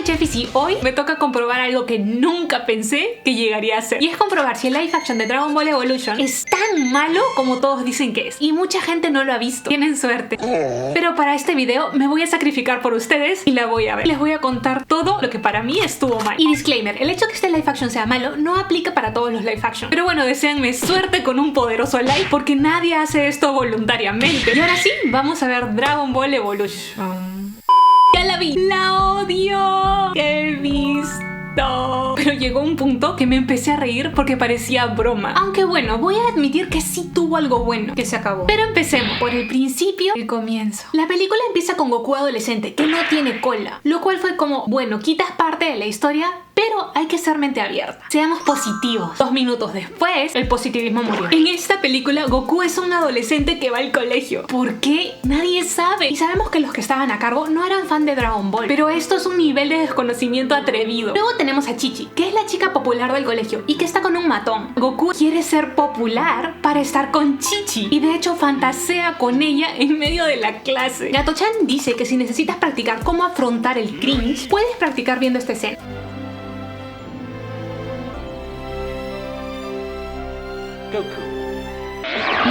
soy Chefis y hoy me toca comprobar algo que nunca pensé que llegaría a ser. Y es comprobar si el live action de Dragon Ball Evolution es tan malo como todos dicen que es. Y mucha gente no lo ha visto. Tienen suerte. Pero para este video me voy a sacrificar por ustedes y la voy a ver. Les voy a contar todo lo que para mí estuvo mal. Y disclaimer, el hecho de que este live action sea malo no aplica para todos los live action. Pero bueno, deséanme suerte con un poderoso like porque nadie hace esto voluntariamente. Y ahora sí, vamos a ver Dragon Ball Evolution. ¡Ya la vi! ¡La odio! ¡Qué he visto! Pero llegó un punto que me empecé a reír porque parecía broma. Aunque bueno, voy a admitir que sí tuvo algo bueno, que se acabó. Pero empecemos por el principio, el comienzo. La película empieza con Goku adolescente, que no tiene cola. Lo cual fue como, bueno, quitas parte de la historia, pero hay que ser mente abierta. Seamos positivos. 2 minutos después, el positivismo murió. En esta película, Goku es un adolescente que va al colegio. ¿Por qué? Nadie sabe. Y sabemos que los que estaban a cargo no eran fan de Dragon Ball. Pero esto es un nivel de desconocimiento atrevido. Luego tenemos a Chi-Chi, que es la chica popular del colegio y que está con un matón. Goku quiere ser popular para estar con Chi-Chi. Y de hecho fantasea con ella en medio de la clase. Gato-chan dice que si necesitas practicar cómo afrontar el cringe, puedes practicar viendo esta escena.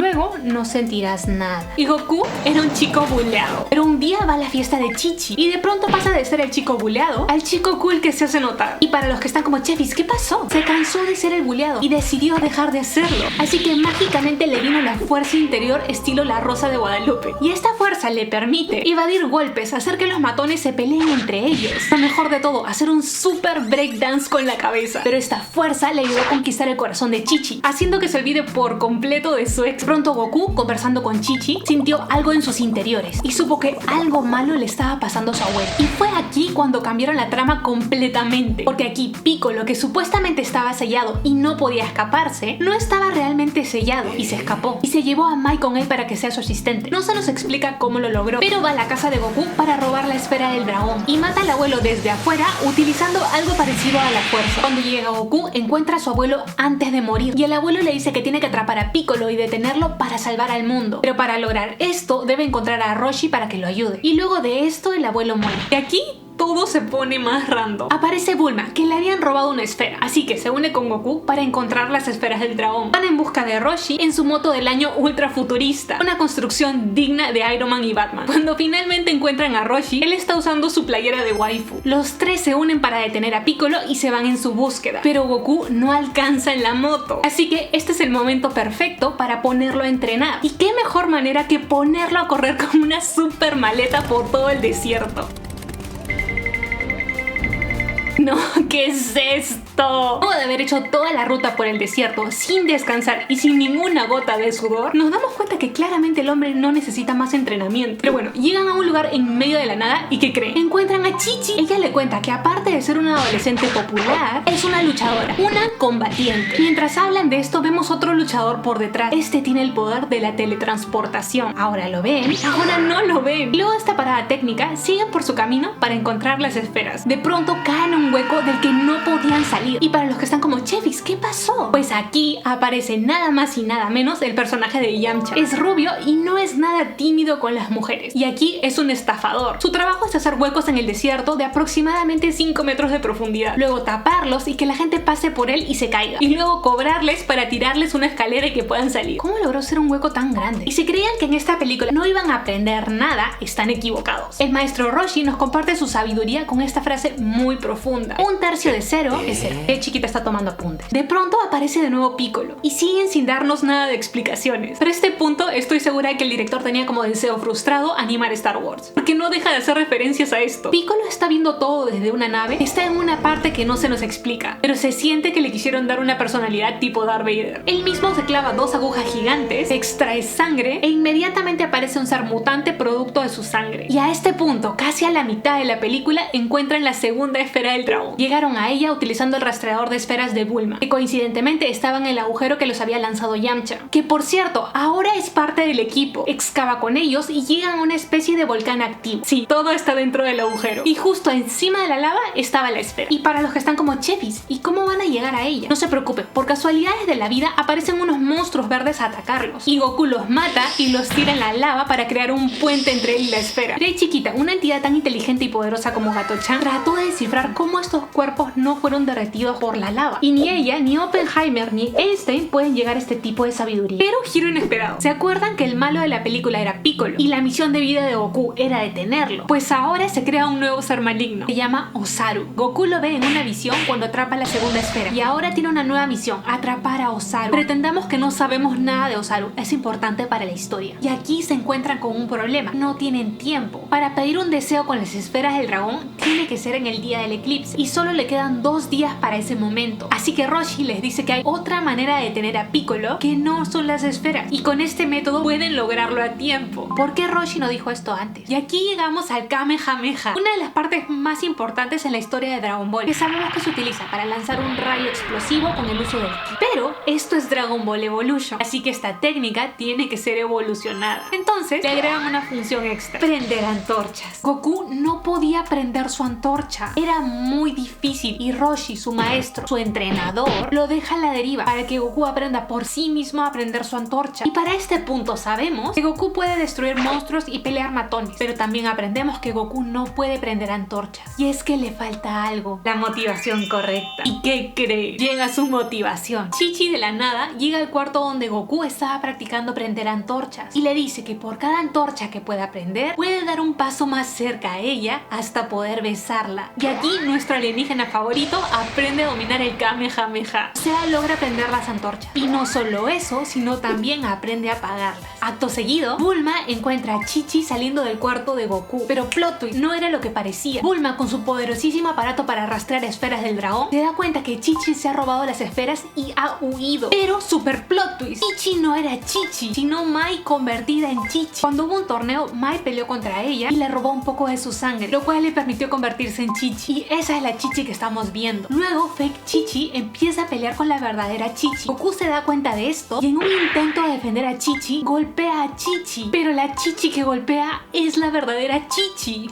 Luego no sentirás nada. Y Goku era un chico buleado. Pero un día va a la fiesta de Chi-Chi y de pronto pasa de ser el chico buleado al chico cool que se hace notar. Y para los que están como Chefis, ¿qué pasó? Se cansó de ser el buleado y decidió dejar de serlo. Así que mágicamente le vino la fuerza interior estilo la Rosa de Guadalupe. Y esta fuerza le permite evadir golpes, hacer que los matones se peleen entre ellos. Lo mejor de todo, hacer un super breakdance con la cabeza. Pero esta fuerza le ayudó a conquistar el corazón de Chi-Chi, haciendo que se olvide por completo de su ex. Pronto Goku, conversando con Chi-Chi, sintió algo en sus interiores y supo que algo malo le estaba pasando a su abuelo. Y fue aquí cuando cambiaron la trama completamente, porque aquí Piccolo, que supuestamente estaba sellado y no podía escaparse, no estaba realmente sellado y se escapó. Y se llevó a Mai con él para que sea su asistente. No se nos explica cómo lo logró, pero va a la casa de Goku para robar la esfera del dragón y mata al abuelo desde afuera utilizando algo parecido a la fuerza. Cuando llega Goku, encuentra a su abuelo antes de morir y el abuelo le dice que tiene que atrapar a Piccolo y detenerlo para salvar al mundo. Pero para lograr esto debe encontrar a Roshi para que lo ayude. Y luego de esto el abuelo muere. Y aquí todo se pone más random. Aparece Bulma, que le habían robado una esfera, así que se une con Goku para encontrar las esferas del dragón. Van en busca de Roshi en su moto del año ultra futurista, una construcción digna de Iron Man y Batman. Cuando finalmente encuentran a Roshi, él está usando su playera de waifu. Los tres se unen para detener a Piccolo y se van en su búsqueda, pero Goku no alcanza en la moto. Así que este es el momento perfecto para ponerlo a entrenar. Y qué mejor manera que ponerlo a correr con una super maleta por todo el desierto. No, ¿qué es esto? Luego de haber hecho toda la ruta por el desierto sin descansar y sin ninguna gota de sudor, nos damos cuenta que claramente el hombre no necesita más entrenamiento. Pero bueno, llegan a un lugar en medio de la nada y ¿qué creen? Encuentran a Chi-Chi. Ella le cuenta que aparte de ser una adolescente popular, es una luchadora, una combatiente. Mientras hablan de esto, vemos otro luchador por detrás. Este tiene el poder de la teletransportación. Ahora lo ven, ahora no lo ven. Luego de esta parada técnica, siguen por su camino para encontrar las esferas. De pronto caen en un hueco del que no podían salir. Y para los que están como Chefis, ¿qué pasó? Pues aquí aparece nada más y nada menos el personaje de Yamcha. Es rubio y no es nada tímido con las mujeres. Y aquí es un estafador. Su trabajo es hacer huecos en el desierto de aproximadamente 5 metros de profundidad. Luego taparlos y que la gente pase por él y se caiga. Y luego cobrarles para tirarles una escalera y que puedan salir. ¿Cómo logró ser un hueco tan grande? Y si creían que en esta película no iban a aprender nada, están equivocados. El maestro Roshi nos comparte su sabiduría con esta frase muy profunda. 1/3 de 0 es 0. El chiquita está tomando apuntes. De pronto aparece de nuevo Piccolo y siguen sin darnos nada de explicaciones. Pero a este punto estoy segura de que el director tenía como deseo frustrado animar Star Wars, porque no deja de hacer referencias a esto. Piccolo está viendo todo desde una nave, está en una parte que no se nos explica, pero se siente que le quisieron dar una personalidad tipo Darth Vader. Él mismo se clava 2 agujas gigantes, extrae sangre e inmediatamente aparece un ser mutante producto de su sangre. Y a este punto, casi a la mitad de la película, encuentran la segunda esfera del dragón. Llegaron a ella utilizando el rastreador de esferas de Bulma, que coincidentemente estaba en el agujero que los había lanzado Yamcha, que por cierto, ahora es parte del equipo. Excava con ellos y llegan a una especie de volcán activo. Sí, todo está dentro del agujero. Y justo encima de la lava estaba la esfera. Y para los que están como Chefis, ¿y cómo van a llegar a ella? No se preocupen, por casualidades de la vida aparecen unos monstruos verdes a atacarlos. Y Goku los mata y los tira en la lava para crear un puente entre él y la esfera. Rey Chiquita, una entidad tan inteligente y poderosa como Gato-chan, trató de descifrar cómo estos cuerpos no fueron derretidos por la lava. Y ni ella, ni Oppenheimer, ni Einstein pueden llegar a este tipo de sabiduría. Pero giro inesperado. ¿Se acuerdan que el malo de la película era Piccolo? Y la misión de vida de Goku era detenerlo. Pues ahora se crea un nuevo ser maligno. Se llama Osaru. Goku lo ve en una visión cuando atrapa la segunda esfera. Y ahora tiene una nueva misión, atrapar a Osaru. Pretendamos que no sabemos nada de Osaru. Es importante para la historia. Y aquí se encuentran con un problema. No tienen tiempo. Para pedir un deseo con las esferas del dragón, tiene que ser en el día del eclipse. Y solo le quedan 2 días para ese momento. Así que Roshi les dice que hay otra manera de detener a Piccolo que no son las esferas. Y con este método pueden lograrlo a tiempo. ¿Por qué Roshi no dijo esto antes? Y aquí llegamos al Kamehameha, una de las partes más importantes en la historia de Dragon Ball, que sabemos que se utiliza para lanzar un rayo explosivo con el uso del ki. Pero esto es Dragon Ball Evolution, así que esta técnica tiene que ser evolucionada. Entonces le agregan una función extra: prender antorchas. Goku no podía prender su antorcha, era muy difícil, y Roshi, su maestro, su entrenador, lo deja a la deriva para que Goku aprenda por sí mismo a prender su antorcha. Y para este punto sabemos que Goku puede destruir monstruos y pelear matones, pero también aprendemos que Goku no puede prender antorchas. Y es que le falta algo: la motivación correcta. ¿Y qué cree? Llega su motivación. Chi-Chi de la nada llega al cuarto donde Goku estaba practicando prender antorchas y le dice que por cada antorcha que pueda prender, puede dar un paso más cerca a ella hasta poder besarla. Y aquí nuestro alienígena favorito aprende a dominar el Kamehameha. O sea, logra prender las antorchas. Y no solo eso, sino también aprende a apagarlas. Acto seguido, Bulma encuentra a Chi-Chi saliendo del cuarto de Goku. Pero plot twist, no era lo que parecía. Bulma, con su poderosísimo aparato para rastrear esferas del dragón, se da cuenta que Chi-Chi se ha robado las esferas y ha huido. Pero super plot twist, Chi-Chi no era Chi-Chi, sino Mai convertida en Chi-Chi. Cuando hubo un torneo, Mai peleó contra ella y le robó un poco de su sangre, lo cual le permitió convertirse en Chi-Chi. Y esa es la Chi-Chi que estamos viendo. Luego, fake Chi-Chi empieza a pelear con la verdadera Chi-Chi. Goku se da cuenta de esto y en un intento de defender a Chi-Chi, golpea a Chi-Chi. Pero la Chi-Chi que golpea es la verdadera Chi-Chi.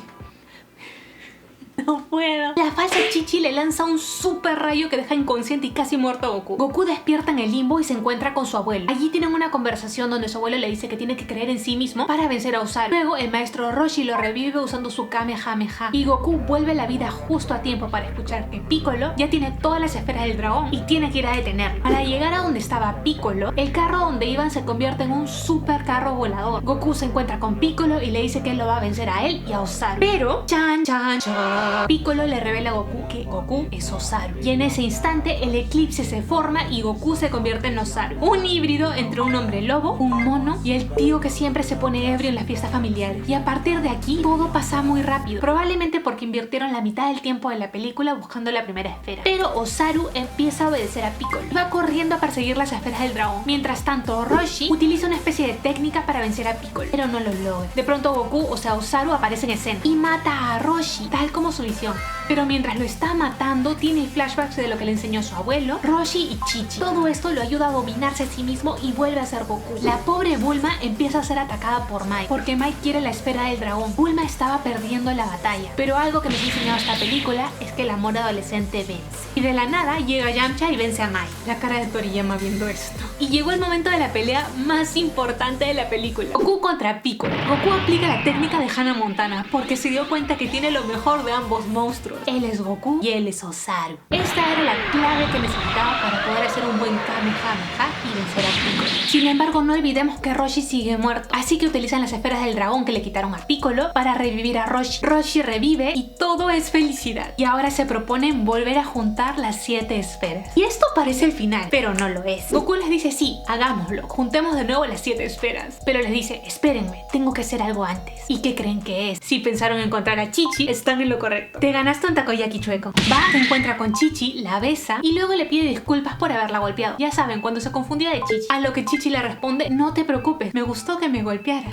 No puedo. La falsa Chi-Chi le lanza un super rayo que deja inconsciente y casi muerto a Goku. Goku despierta en el limbo y se encuentra con su abuelo. Allí tienen una conversación donde su abuelo le dice que tiene que creer en sí mismo para vencer a Osaru. Luego el maestro Roshi lo revive usando su Kamehameha. Y Goku vuelve a la vida justo a tiempo para escuchar que Piccolo ya tiene todas las esferas del dragón y tiene que ir a detenerlo. Para llegar a donde estaba Piccolo, el carro donde iban se convierte en un super carro volador. Goku se encuentra con Piccolo y le dice que él lo va a vencer a él y a Osaru. Pero chan chan chan, Piccolo le revela a Goku que Goku es Osaru. Y en ese instante el eclipse se forma y Goku se convierte en Osaru. Un híbrido entre un hombre lobo, un mono y el tío que siempre se pone ebrio en las fiestas familiares. Y a partir de aquí todo pasa muy rápido. Probablemente porque invirtieron la mitad del tiempo de la película buscando la primera esfera. Pero Osaru empieza a obedecer a Piccolo y va corriendo a perseguir las esferas del dragón. Mientras tanto Roshi utiliza una especie de técnica para vencer a Piccolo, pero no lo logra. De pronto Goku, o sea Osaru, aparece en escena y mata a Roshi, tal como su visión. Pero mientras lo está matando, tiene flashbacks de lo que le enseñó su abuelo, Roshi y Chi-Chi. Todo esto lo ayuda a dominarse a sí mismo y vuelve a ser Goku. La pobre Bulma empieza a ser atacada por Mai, porque Mai quiere la esfera del dragón. Bulma estaba perdiendo la batalla, pero algo que nos ha enseñado esta película es que el amor adolescente vence. Y de la nada llega Yamcha y vence a Mai. La cara de Toriyama viendo esto. Y llegó el momento de la pelea más importante de la película: Goku contra Piccolo. Goku aplica la técnica de Hannah Montana porque se dio cuenta que tiene lo mejor de ambos monstruos. Él es Goku y él es Osaru. Esta era la clave que necesitaba para poder hacer un buen Kamehameha y vencer a Piccolo. Sin embargo, no olvidemos que Roshi sigue muerto, así que utilizan las esferas del dragón que le quitaron a Piccolo para revivir a Roshi. Roshi revive y todo es felicidad. Y ahora se proponen volver a juntar las 7 esferas. Y esto parece el final, pero no lo es. Goku les dice: sí, hagámoslo, juntemos de nuevo las 7 esferas. Pero les dice: espérenme, tengo que hacer algo antes. ¿Y qué creen que es? Si pensaron encontrar a Chi-Chi, están en lo correcto. Te ganaste un takoyaki chueco. Va, se encuentra con Chichi, la besa y luego le pide disculpas por haberla golpeado. Ya saben, cuando se confundía de Chichi. A lo que Chichi le responde, no te preocupes, me gustó que me golpeara.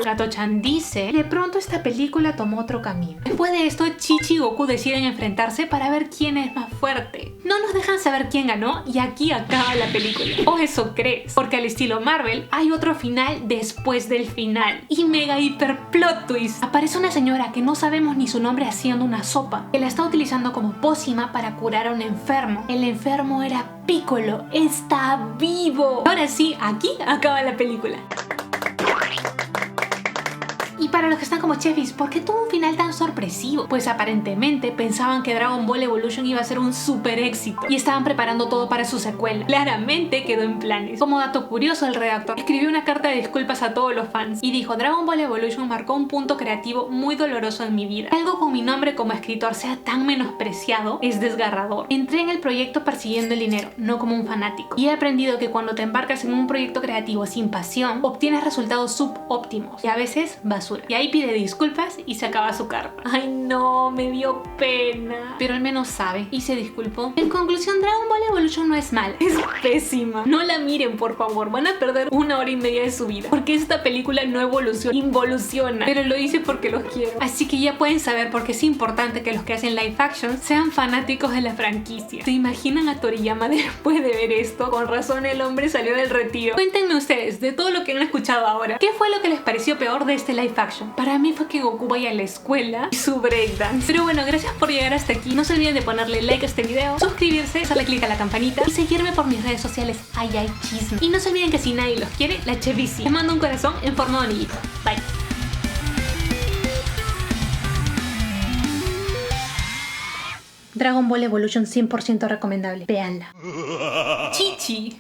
Gato-chan dice, de pronto esta película tomó otro camino. Después de esto, Chichi y Goku deciden enfrentarse para ver quién es más fuerte. No nos dejan saber quién ganó y aquí acaba la película. O eso crees, porque al estilo Marvel hay otro final después del final. Y mega hiper plot twist. Aparece una señora que no sabemos ni su nombre haciendo una sopa, que la está utilizando como pócima para curar a un enfermo. El enfermo era Piccolo, está vivo. Ahora sí, aquí acaba la película. Y para los que están como Chefis, ¿por qué tuvo un final tan sorpresivo? Pues aparentemente pensaban que Dragon Ball Evolution iba a ser un super éxito y estaban preparando todo para su secuela. Claramente quedó en planes. Como dato curioso, el redactor escribió una carta de disculpas a todos los fans y dijo: Dragon Ball Evolution marcó un punto creativo muy doloroso en mi vida. Algo con mi nombre como escritor sea tan menospreciado es desgarrador. Entré en el proyecto persiguiendo el dinero, no como un fanático. Y he aprendido que cuando te embarcas en un proyecto creativo sin pasión, obtienes resultados subóptimos y a veces basura. Y ahí pide disculpas y se acaba su carta. Ay no, me dio pena. Pero al menos sabe y se disculpó. En conclusión, Dragon Ball Evolution no es mal, es pésima. No la miren, por favor, van a perder 1 hora y media de su vida. Porque esta película no evoluciona, involuciona. Pero lo hice porque los quiero. Así que ya pueden saber por qué es importante que los que hacen live action sean fanáticos de la franquicia. ¿Se imaginan a Toriyama después de ver esto? Con razón el hombre salió del retiro. Cuéntenme ustedes, de todo lo que han escuchado ahora, ¿qué fue lo que les pareció peor de este live action? Para mí fue que Goku vaya a la escuela y su breakdance. Pero bueno, gracias por llegar hasta aquí. No se olviden de ponerle like a este video, suscribirse, darle click a la campanita y seguirme por mis redes sociales. Ay, chisme. Y no se olviden que si nadie los quiere, la Chefis les mando un corazón en forma de anillito. Bye. Dragon Ball Evolution 100% recomendable. Véanla. Chichi.